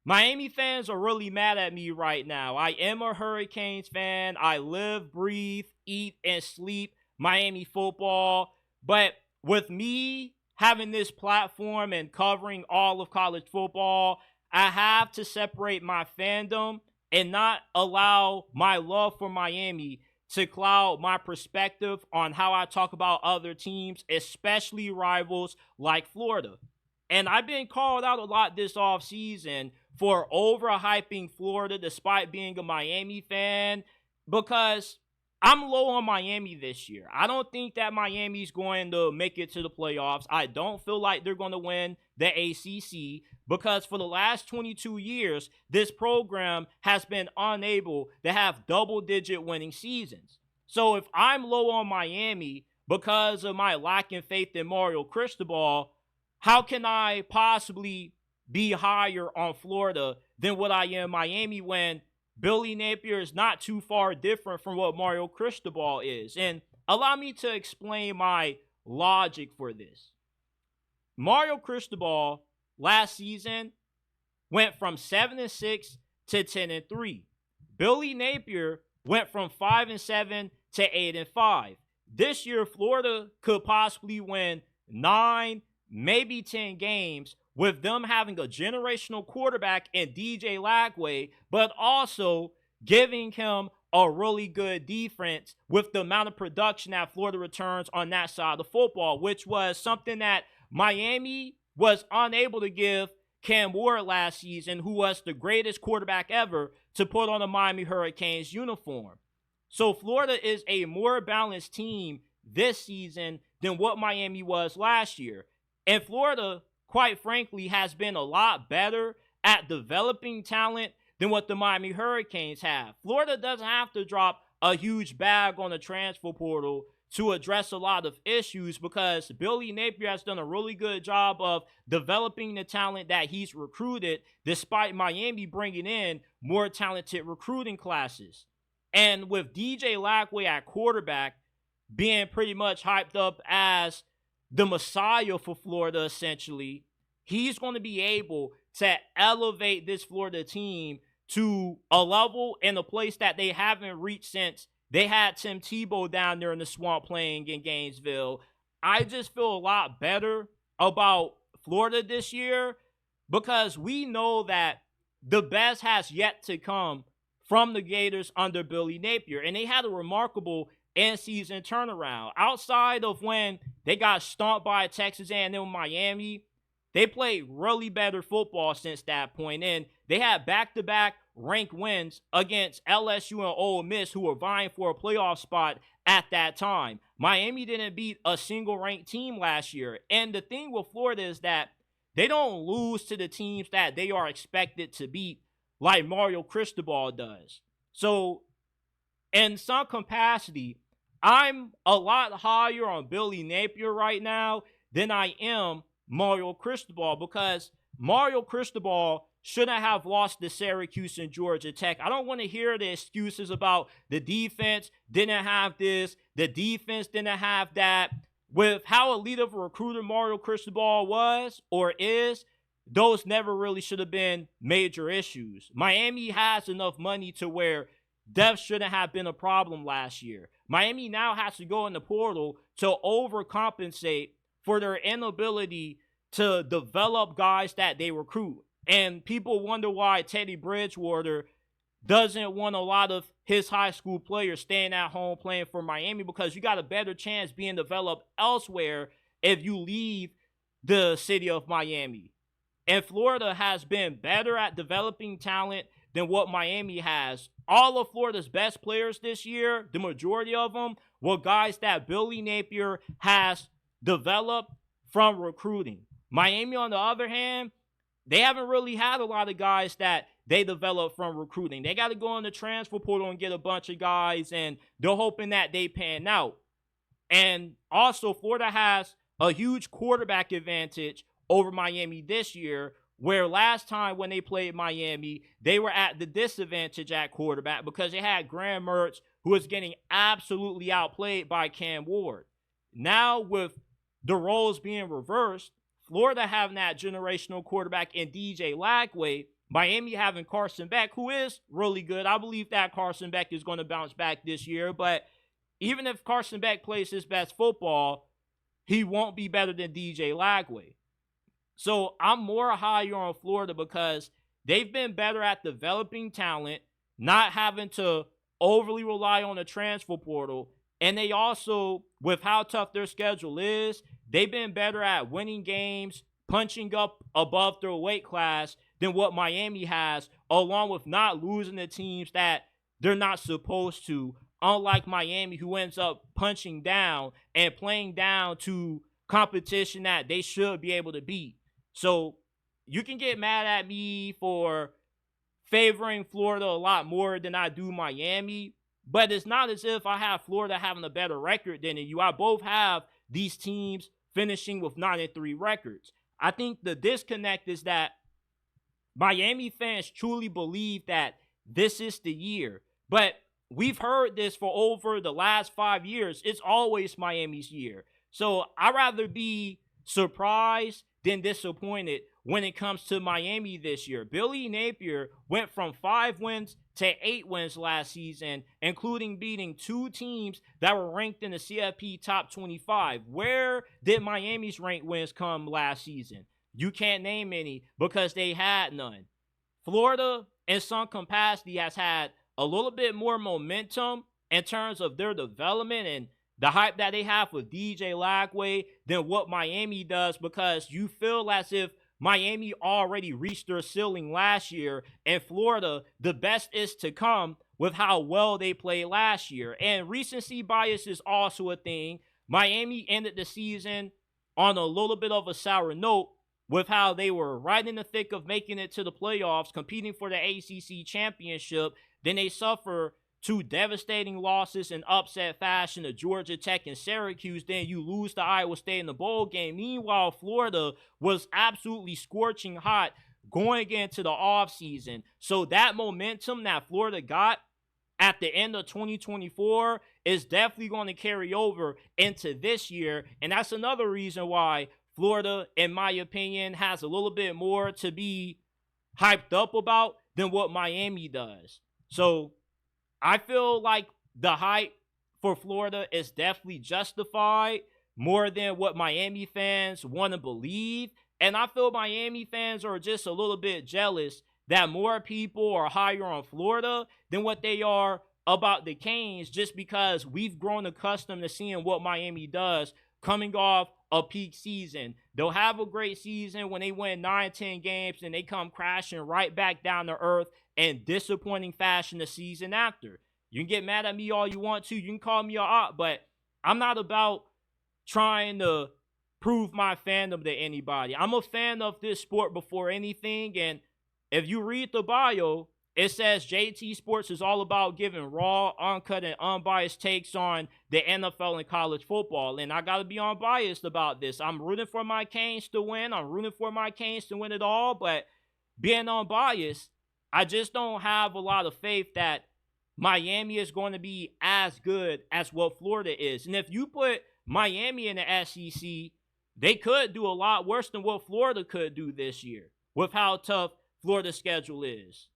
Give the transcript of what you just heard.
Miami fans are really mad at me right now. I am a Hurricanes fan. I live, breathe, eat, and sleep Miami football. But with me having this platform and covering all of college football, I have to separate my fandom and not allow my love for Miami to cloud my perspective on how I talk about other teams, especially rivals like Florida. And I've been called out a lot this offseason for overhyping Florida despite being a Miami fan because I'm low on Miami this year. I don't think that Miami's going to make it to the playoffs. I don't feel like they're going to win the ACC because for the last 22 years, this program has been unable to have double-digit winning seasons. So if I'm low on Miami because of my lack in faith in Mario Cristobal, how can I possibly be higher on Florida than what I am Miami when Billy Napier is not too far different from what Mario Cristobal is? And allow me to explain my logic for this. Mario Cristobal last season went from 7-6 to 10-3. Billy Napier went from 5-7 to 8-5. This year, Florida could possibly win 9, maybe 10 games with them having a generational quarterback in DJ Lagway, but also giving him a really good defense with the amount of production that Florida returns on that side of the football, which was something that Miami was unable to give Cam Ward last season, who was the greatest quarterback ever to put on a Miami Hurricanes uniform. So Florida is a more balanced team this season than what Miami was last year. And Florida, quite frankly, has been a lot better at developing talent than what the Miami Hurricanes have. Florida doesn't have to drop a huge bag on the transfer portal to address a lot of issues because Billy Napier has done a really good job of developing the talent that he's recruited, despite Miami bringing in more talented recruiting classes. And with DJ Lagway at quarterback being pretty much hyped up as the Messiah for Florida, essentially, he's going to be able to elevate this Florida team to a level and a place that they haven't reached since they had Tim Tebow down there in the swamp playing in Gainesville. I just feel a lot better about Florida this year because we know that the best has yet to come from the Gators under Billy Napier. And they had a remarkable end-season turnaround. Outside of when they got stomped by Texas A&M Miami, they played really better football since that point. And they had back-to-back ranked wins against LSU and Ole Miss, who were vying for a playoff spot at that time. Miami didn't beat a single ranked team last year. And the thing with Florida is that they don't lose to the teams that they are expected to beat like Mario Cristobal does. So in some capacity, I'm a lot higher on Billy Napier right now than I am Mario Cristobal because Mario Cristobal shouldn't have lost to Syracuse and Georgia Tech. I don't want to hear the excuses about the defense didn't have this, the defense didn't have that. With how elite of a recruiter Mario Cristobal was or is, those never really should have been major issues. Miami has enough money to where depth shouldn't have been a problem last year. Miami now has to go in the portal to overcompensate for their inability to develop guys that they recruit. And people wonder why Teddy Bridgewater doesn't want a lot of his high school players staying at home playing for Miami because you got a better chance being developed elsewhere if you leave the city of Miami. And Florida has been better at developing talent than what Miami has. All of Florida's best players this year, the majority of them, were guys that Billy Napier has developed from recruiting. Miami, on the other hand, they haven't really had a lot of guys that they developed from recruiting. They got to go in the transfer portal and get a bunch of guys, and they're hoping that they pan out. And also, Florida has a huge quarterback advantage over Miami this year, where last time when they played Miami, they were at the disadvantage at quarterback because they had Graham Mertz, who was getting absolutely outplayed by Cam Ward. Now, with the roles being reversed, Florida having that generational quarterback in DJ Lagway, Miami having Carson Beck, who is really good. I believe that Carson Beck is going to bounce back this year. But even if Carson Beck plays his best football, he won't be better than DJ Lagway. So I'm more higher on Florida because they've been better at developing talent, not having to overly rely on the transfer portal. And they also, with how tough their schedule is, they've been better at winning games, punching up above their weight class than what Miami has, along with not losing the teams that they're not supposed to, unlike Miami, who ends up punching down and playing down to competition that they should be able to beat. So you can get mad at me for favoring Florida a lot more than I do Miami, but it's not as if I have Florida having a better record than you. I both have these teams finishing with 9-3 records. I think the disconnect is that Miami fans truly believe that this is the year. But we've heard this for over the last 5 years. It's always Miami's year. So I'd rather be surprised than disappointed when it comes to Miami this year. Billy Napier went from 5 wins to 8 wins last season, including beating 2 teams that were ranked in the CFP top 25. Where did Miami's ranked wins come last season? You can't name any because they had none. Florida, in some capacity, has had a little bit more momentum in terms of their development and the hype that they have with DJ Lagway than what Miami does, because you feel as if Miami already reached their ceiling last year, and Florida, the best is to come with how well they played last year. And recency bias is also a thing. Miami ended the season on a little bit of a sour note with how they were right in the thick of making it to the playoffs, competing for the ACC championship. Then they suffer 2 devastating losses in upset fashion to Georgia Tech and Syracuse. Then you lose to Iowa State in the bowl game. Meanwhile, Florida was absolutely scorching hot going into the offseason. So that momentum that Florida got at the end of 2024 is definitely going to carry over into this year. And that's another reason why Florida, in my opinion, has a little bit more to be hyped up about than what Miami does. So I feel like the hype for Florida is definitely justified more than what Miami fans want to believe. And I feel Miami fans are just a little bit jealous that more people are higher on Florida than what they are about the Canes, just because we've grown accustomed to seeing what Miami does coming off a peak season. They'll have a great season when they win 9-10 games and they come crashing right back down to earth in disappointing fashion the season after. You can get mad at me all you want to. You can call me a op, but I'm not about trying to prove my fandom to anybody. I'm a fan of this sport before anything, and if you read the bio, it says JT Sports is all about giving raw, uncut, and unbiased takes on the NFL and college football. And I got to be unbiased about this. I'm rooting for my Canes to win. I'm rooting for my Canes to win it all. But being unbiased, I just don't have a lot of faith that Miami is going to be as good as what Florida is. And if you put Miami in the SEC, they could do a lot worse than what Florida could do this year with how tough Florida's schedule is.